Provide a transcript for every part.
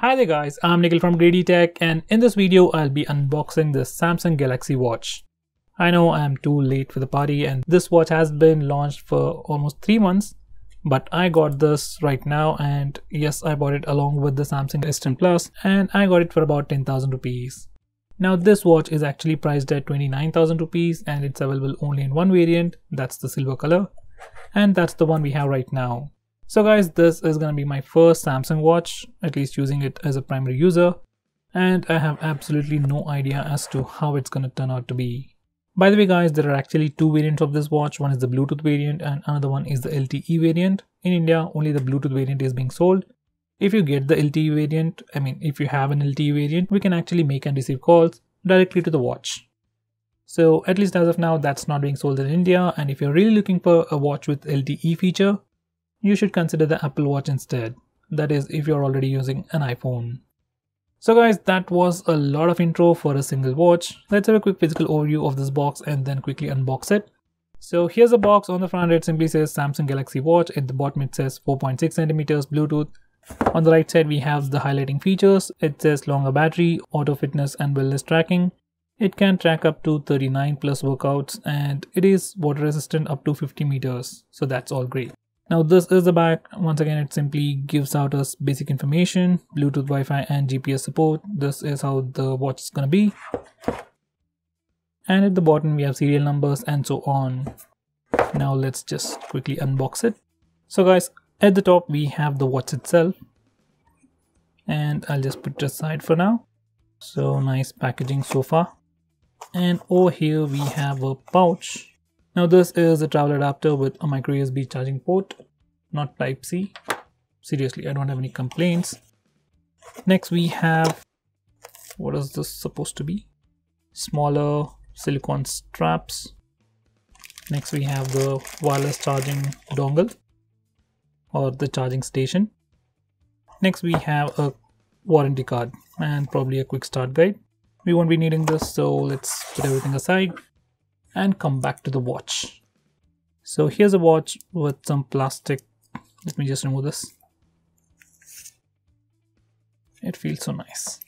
Hi there guys, I'm Nikhil from GreedyTech, and in this video I'll be unboxing this Samsung Galaxy watch. I know I'm too late for the party and this watch has been launched for almost 3 months, but I got this right now, and yes, I bought it along with the Samsung S10 Plus and I got it for about 10,000 rupees. Now this watch is actually priced at 29,000 rupees and it's available only in one variant, that's the silver color, and that's the one we have right now. So guys, this is gonna be my first Samsung watch, at least using it as a primary user, and I have absolutely no idea as to how it's gonna turn out to be. By the way guys, there are actually two variants of this watch. One is the Bluetooth variant and another one is the LTE variant. In India, only the Bluetooth variant is being sold. If you get the LTE variant, if you have an LTE variant, we can actually make and receive calls directly to the watch. So at least as of now, that's not being sold in India, and if you're really looking for a watch with LTE feature, you should consider the Apple Watch instead. That is, if you're already using an iPhone. So guys, that was a lot of intro for a single watch. Let's have a quick physical overview of this box and then quickly unbox it. So here's the box. On the front it simply says Samsung Galaxy Watch. At the bottom it says 4.6 centimeters Bluetooth. On the right side we have the highlighting features. It says longer battery, auto fitness and wellness tracking. It can track up to 39 plus workouts and it is water resistant up to 50 meters. So that's all great. Now this is the back. Once again, it simply gives out us basic information, Bluetooth, Wi-Fi and GPS support. This is how the watch is gonna be. And at the bottom we have serial numbers and so on. Now let's just quickly unbox it. So guys, at the top we have the watch itself. And I'll just put it aside for now. So nice packaging so far. And over here we have a pouch. Now this is a travel adapter with a micro USB charging port, not type C. Seriously, I don't have any complaints. Next we have, what is this supposed to be? Smaller silicone straps. Next we have the wireless charging dongle or the charging station. Next we have a warranty card and probably a quick start guide. We won't be needing this, so let's put everything aside and come back to the watch. So here's a watch with some plastic. Let me just remove this. It feels so nice.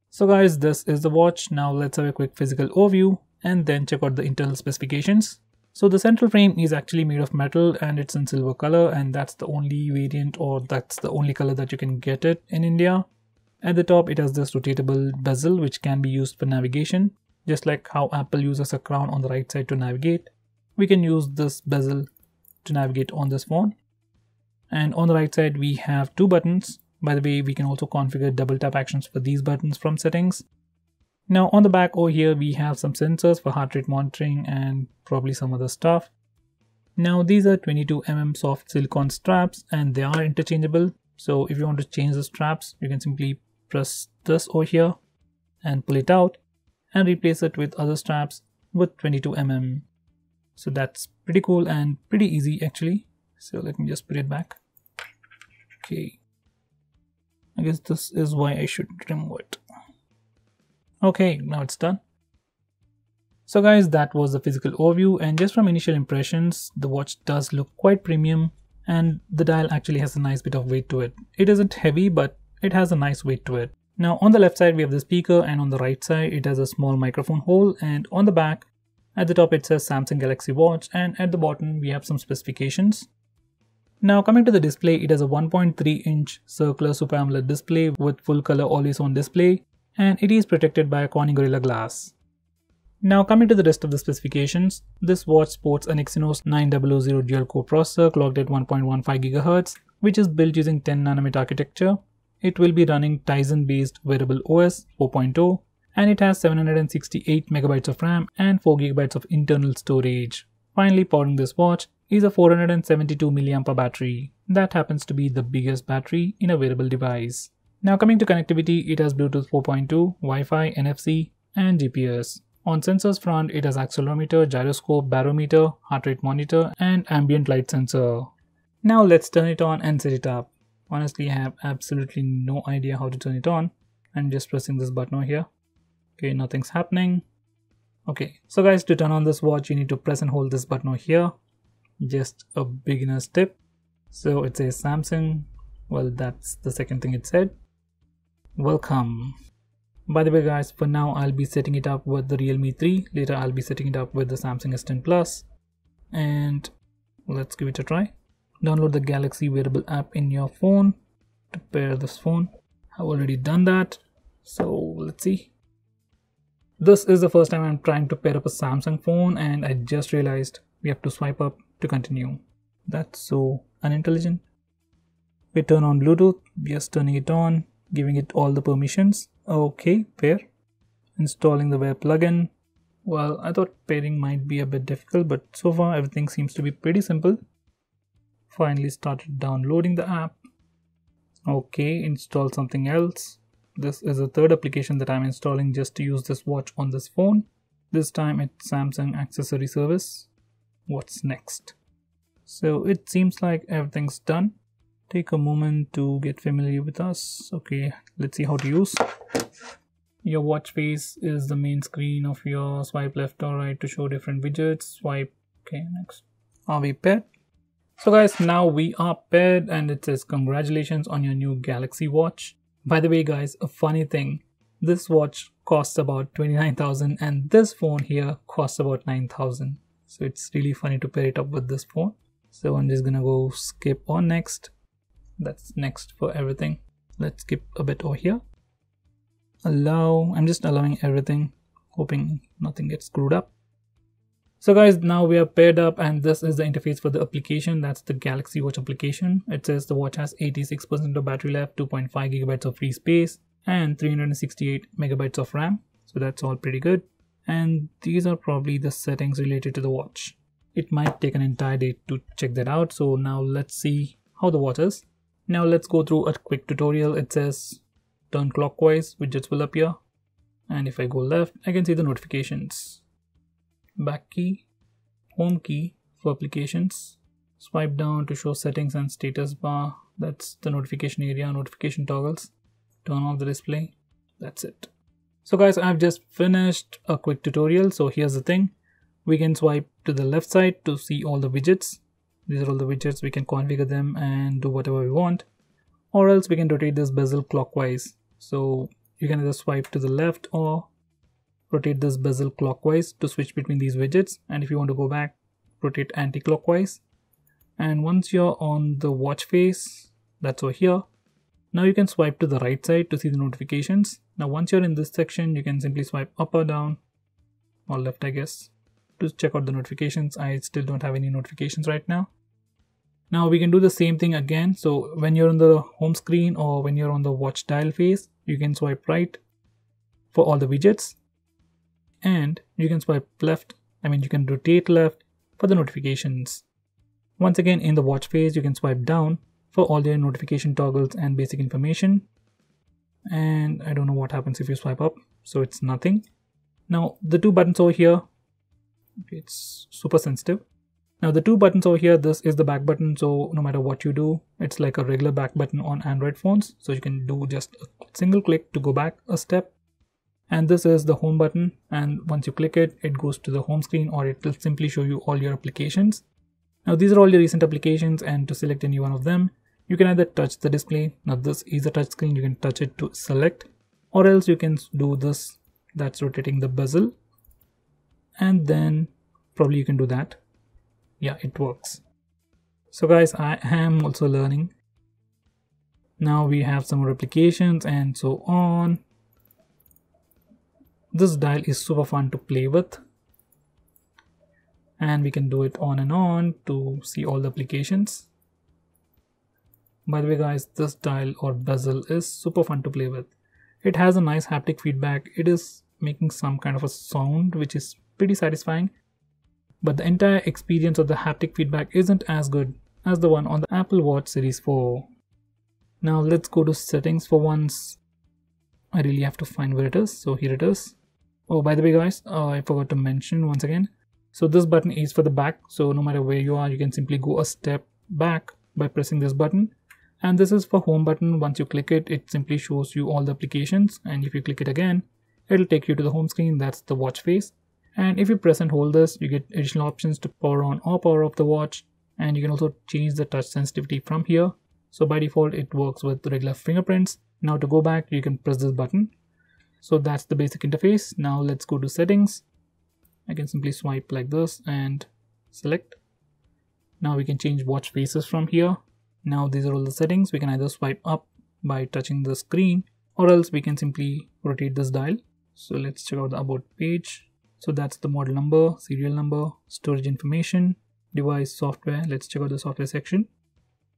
So guys, this is the watch. Now let's have a quick physical overview and then check out the internal specifications. So the central frame is actually made of metal and it's in silver color, and that's the only variant, or that's the only color that you can get it in India. At the top it has this rotatable bezel which can be used for navigation. Just like how Apple uses a crown on the right side to navigate, we can use this bezel to navigate on this phone. And on the right side we have two buttons. By the way, we can also configure double tap actions for these buttons from settings. Now on the back over here we have some sensors for heart rate monitoring and probably some other stuff. Now these are 22mm soft silicone straps and they are interchangeable. So if you want to change the straps, you can simply press this over here and pull it out and replace it with other straps with 22mm. So that's pretty cool and pretty easy actually. So let me just put it back. Okay, I guess this is why I should remove it. Okay, now it's done. So guys, that was the physical overview, and just from initial impressions, the watch does look quite premium and the dial actually has a nice bit of weight to it. It isn't heavy, but it has a nice weight to it. Now on the left side we have the speaker, and on the right side it has a small microphone hole, and on the back at the top it says Samsung Galaxy Watch, and at the bottom we have some specifications. Now coming to the display, it has a 1.3-inch circular Super AMOLED display with full color always on display, and it is protected by a Corning Gorilla Glass. Now coming to the rest of the specifications, this watch sports an Exynos 9000 dual core processor clocked at 1.15 GHz, which is built using 10nm architecture. It will be running Tizen based wearable OS 4.0, and it has 768 MB of RAM and 4 GB of internal storage. Finally, powering this watch is a 472 mAh battery. That happens to be the biggest battery in a wearable device. Now coming to connectivity, it has Bluetooth 4.2, Wi-Fi, NFC and GPS. On sensors front, it has accelerometer, gyroscope, barometer, heart rate monitor and ambient light sensor. Now let's turn it on and set it up. Honestly, I have absolutely no idea how to turn it on. I'm just pressing this button over here. Okay, nothing's happening. Okay, so guys, to turn on this watch, you need to press and hold this button over here. Just a beginner's tip. So it says Samsung Well, that's the second thing it said. Welcome. By the way guys, for now I'll be setting it up with the Realme 3. Later I'll be setting it up with the Samsung S10 Plus. And let's give it a try. Download the Galaxy wearable app in your phone to pair this phone. I've already done that. So let's see. This is the first time I'm trying to pair up a Samsung phone, and I just realized we have to swipe up to continue. That's so unintelligent. We turn on Bluetooth, just turning it on, giving it all the permissions. Okay, pair. Installing the Wear plugin. Well, I thought pairing might be a bit difficult, but so far everything seems to be pretty simple. Finally started downloading the app. Okay, install something else. This is a third application that I'm installing just to use this watch on this phone. This time it's Samsung accessory service. What's next? So it seems like everything's done. Take a moment to get familiar with us. Okay, let's see how to use. Your watch face is the main screen of your swipe left or right to show different widgets. Swipe. Okay, next. Are we paired? So guys, now we are paired and it says congratulations on your new Galaxy watch. By the way guys, a funny thing, this watch costs about 29,000 and this phone here costs about 9,000. So it's really funny to pair it up with this phone. So I'm just gonna go skip on next. That's next for everything. Let's skip a bit over here. Allow. I'm just allowing everything, hoping nothing gets screwed up. So guys, now we are paired up and this is the interface for the application. That's the Galaxy Watch application. It says the watch has 86% of battery left, 2.5 gigabytes of free space and 368 megabytes of RAM. So that's all pretty good. And these are probably the settings related to the watch. It might take an entire day to check that out. So now let's see how the watch is. Now let's go through a quick tutorial. It says turn clockwise, widgets will appear. And if I go left, I can see the notifications. Back key, home key for applications, swipe down to show settings and status bar. That's the notification area, notification toggles. Turn off the display. That's it. So guys, I've just finished a quick tutorial. So here's the thing. We can swipe to the left side to see all the widgets. These are all the widgets. We can configure them and do whatever we want. Or else we can rotate this bezel clockwise. So you can either swipe to the left or rotate this bezel clockwise to switch between these widgets. And if you want to go back, rotate anti-clockwise. And once you're on the watch face, that's over here. Now you can swipe to the right side to see the notifications. Now once you're in this section, you can simply swipe up or down, or left I guess, to check out the notifications. I still don't have any notifications right now. Now we can do the same thing again. So when you're on the home screen or when you're on the watch dial face, you can swipe right for all the widgets. And you can swipe left, you can rotate left for the notifications. Once again, in the watch face, you can swipe down for all your notification toggles and basic information. And I don't know what happens if you swipe up, so it's nothing. Now the two buttons over here, it's super sensitive. Now the two buttons over here, this is the back button, so no matter what you do, it's like a regular back button on Android phones. So you can do just a single click to go back a step. And this is the home button, and once you click it, it goes to the home screen, or it will simply show you all your applications. Now these are all your recent applications, and to select any one of them, you can either touch the display. Now this is a touch screen, you can touch it to select, or else you can do this, that's rotating the bezel, and then probably you can do that. Yeah, it works. So guys, I am also learning. Now we have some more applications and so on. This dial is super fun to play with, and we can do it on and on to see all the applications. By the way guys, this dial or bezel is super fun to play with. It has a nice haptic feedback. It is making some kind of a sound which is pretty satisfying, but the entire experience of the haptic feedback isn't as good as the one on the Apple Watch Series 4. Now let's go to settings for once. I really have to find where it is, so here it is. Oh, by the way guys, I forgot to mention once again. So this button is for the back, so no matter where you are, you can simply go a step back by pressing this button. And this is for home button. Once you click it, it simply shows you all the applications, and if you click it again, it'll take you to the home screen. That's the watch face. And if you press and hold this, you get additional options to power on or power off the watch, and you can also change the touch sensitivity from here. So by default it works with regular fingerprints. Now to go back, you can press this button. So that's the basic interface. Now let's go to settings. I can simply swipe like this and select. Now we can change watch faces from here. Now these are all the settings. We can either swipe up by touching the screen, or else we can simply rotate this dial. So let's check out the about page. So that's the model number, serial number, storage information, device, software. Let's check out the software section.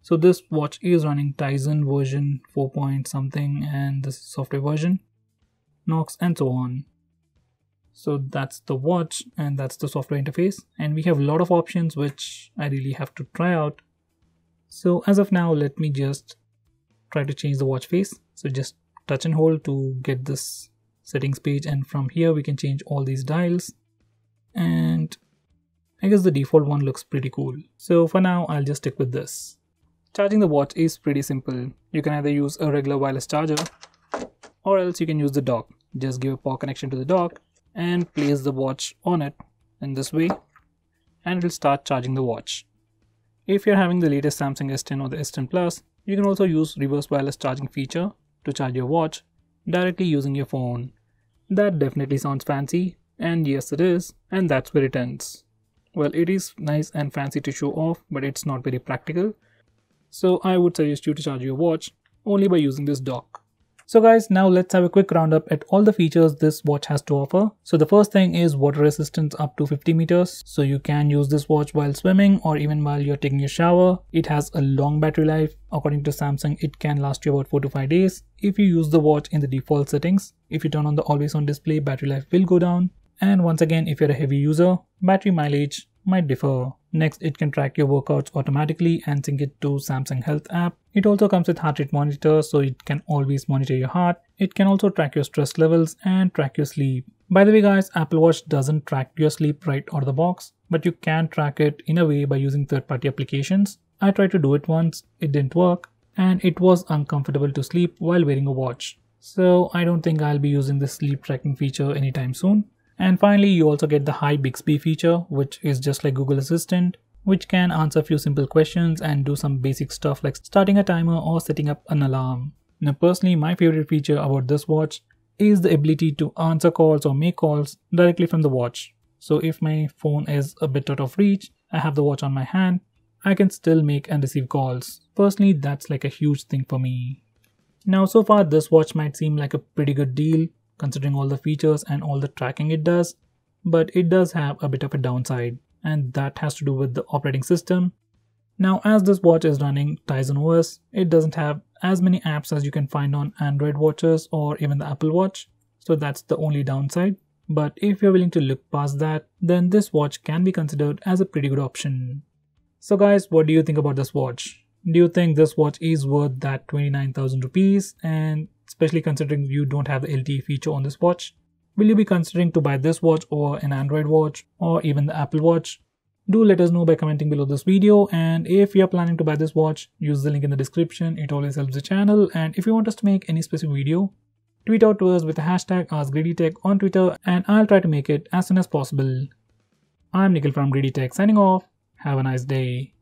So this watch is running Tizen version 4 point something, and this software version, Knox, and so on. So that's the watch and that's the software interface, and we have a lot of options which I really have to try out. So as of now, let me just try to change the watch face. So just touch and hold to get this settings page, and from here we can change all these dials, and I guess the default one looks pretty cool. So for now I'll just stick with this. Charging the watch is pretty simple. You can either use a regular wireless charger, or else you can use the dock. Just give a power connection to the dock and place the watch on it in this way, and it will start charging the watch. If you're having the latest Samsung S10 or the S10 Plus, you can also use reverse wireless charging feature to charge your watch directly using your phone. That definitely sounds fancy, and yes it is, and that's where it ends. Well, it is nice and fancy to show off, but it's not very practical. So I would suggest you to charge your watch only by using this dock. So guys, now let's have a quick roundup at all the features this watch has to offer. So the first thing is water resistance up to 50 meters. So you can use this watch while swimming or even while you're taking a shower. It has a long battery life. According to Samsung, it can last you about 4 to 5 days. If you use the watch in the default settings, if you turn on the always on display, battery life will go down. And once again, if you're a heavy user, battery mileage might differ. Next, it can track your workouts automatically and sync it to Samsung Health app. It also comes with heart rate monitor, so it can always monitor your heart. It can also track your stress levels and track your sleep. By the way guys, Apple Watch doesn't track your sleep right out of the box, but you can track it in a way by using third-party applications. I tried to do it once, it didn't work, and it was uncomfortable to sleep while wearing a watch. So I don't think I'll be using this sleep tracking feature anytime soon. And finally, you also get the Hi Bixby feature, which is just like Google Assistant, which can answer a few simple questions and do some basic stuff like starting a timer or setting up an alarm. Now personally, my favorite feature about this watch is the ability to answer calls or make calls directly from the watch. So if my phone is a bit out of reach, I have the watch on my hand, I can still make and receive calls. Personally, that's like a huge thing for me. Now so far, this watch might seem like a pretty good deal considering all the features and all the tracking it does, but it does have a bit of a downside, and that has to do with the operating system. Now as this watch is running Tizen OS, it doesn't have as many apps as you can find on Android watches or even the Apple Watch, so that's the only downside. But if you're willing to look past that, then this watch can be considered as a pretty good option. So guys, what do you think about this watch? Do you think this watch is worth that 29,000 rupees, and especially considering you don't have the LTE feature on this watch? Will you be considering to buy this watch or an Android watch or even the Apple Watch? Do let us know by commenting below this video, and if you're planning to buy this watch, use the link in the description. It always helps the channel, and if you want us to make any specific video, tweet out to us with the hashtag AskGreedyTech on Twitter, and I'll try to make it as soon as possible. I'm Nikhil from GreedyTech signing off. Have a nice day.